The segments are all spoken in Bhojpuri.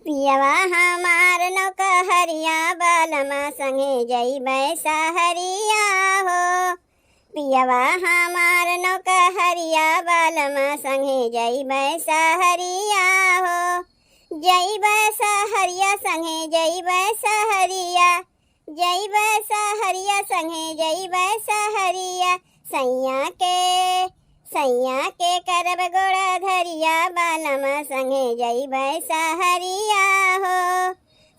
पियवा हमार नौकहरिया बालमा संगे जइबै सहरिया हो। पियवा हमार नौकहरिया बालमा संगे जइबै सहरिया हो। जइबै सहरिया संगे जइबै सहरिया, जइबै सहरिया संगे जइबै सहरिया। सैया के करब गोड़ा धरिया बालमा संगे जइबै सहरिया हो।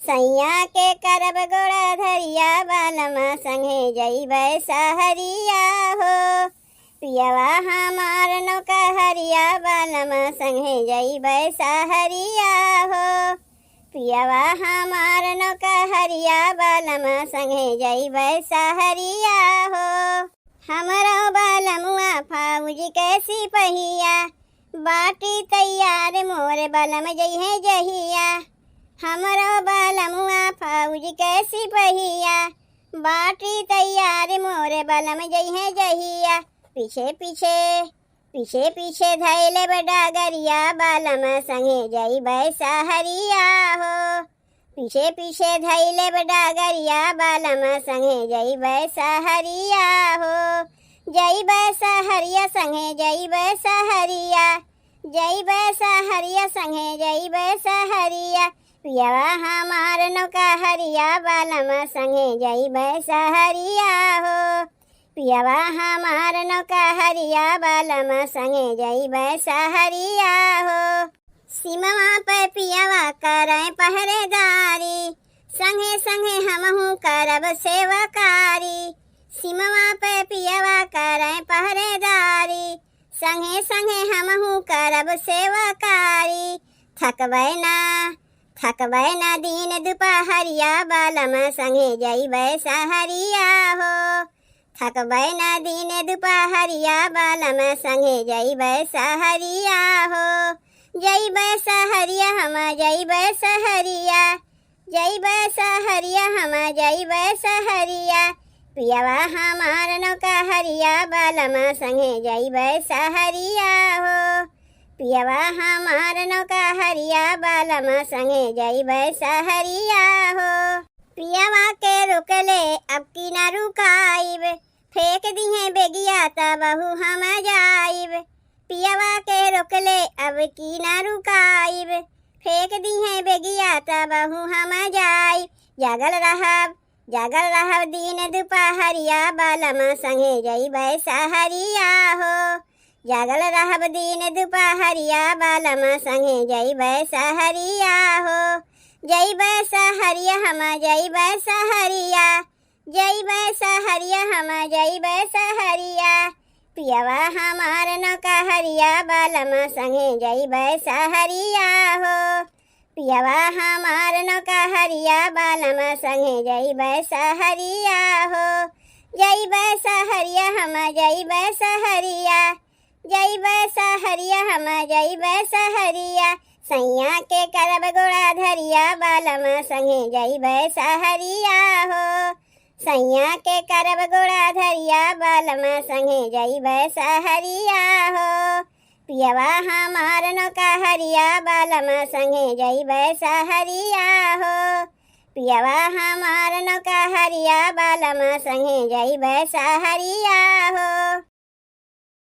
सैया के करब गोड़ा धरिया बालमा संगे जइबै सहरिया हो। पियवा हमार नौकहरिया बालमा संगे जइबै सहरिया हो। पियवा हमार नौकहरिया बालमा संगे जइबै सहरिया हो। हमरो बालमुआ फौज के सिपहिया, बाटी तैयार मोर बालम जइहे जहिया। हमरो बालमुआ फौज के सिपहिया, बाटी तैयार मोर बालम जइहे जहिया। पीछे पीछे धैले डगरिया बालम संगे जइबै सहरिया हो। पीछे पीछे धैले डगरिया बालम संगे जइबै सहरिया हो। जइबै सहरिया संगे जइबै सहरिया, जइबै सहरिया संगे जइबै सहरिया। पियवा हमार नौकहरिया बालमा संगे जइबै सहरिया हो। पियवा हमार नौकहरिया बालमा संगे जइबै सहरिया हो। सीमवा पे पियवा करै पहरेदारी, संगे संगे हमहू करब सेवकारी। सीमवा पे पियवा करै पहरेदारी, संगे संगे हमहू करब सेवकारी। थकबै ना दिन दुपहरिया बालमा संगे जइबै सहरिया हो। थकबै ना दिन दुपहरिया बालमा संगे जइबै सहरिया हो। जइबै सहरिया हम जइबै सहरिया, जइबै सहरिया हम जइबै सहरिया। पियवा हमार नौकहरिया बालमा संगे जइबै सहरिया हो। पियवा हमार नौकहरिया बालमा संगे जइबै सहरिया हो। पियवा के रोकले अब की ना रुकाइब, फेंक दिहे बेगिया तबहू हम जाइब। पियवा के रोकले अब की ना रुकाइब, फेंक दिहे बेगिया तबहू हम जाइब। जागल रहब दिन दुपहरिया बालमा संगे जइबै सहरिया हो। जागल रहब दिन दुपहरिया बालमा संगे जइबै सहरिया हो। जइबै सहरिया हम जइबै सहरिया, जइबै सहरिया हम जइबै सहरिया। पियवा हमार नौकहरिया बालमा संगे जइबै सहरिया हो। पियवा हमार नौकहरिया बालमा संगे जइबै सहरिया हो। जइबै सहरिया हम जइबै सहरिया, जइबै सहरिया हम जइबै सहरिया। सैया के करब गोड़ा धरिया बालमा संगे जइबै सहरिया हो। सैया के करब गोड़ा धरिया बालमा संगे जइबै सहरिया हो। पियवा हमार नौकहरिया बालमा संगे जइबै सहरिया हो। पियवा हमार नौकहरिया बालमा संगे जइबै सहरिया हो।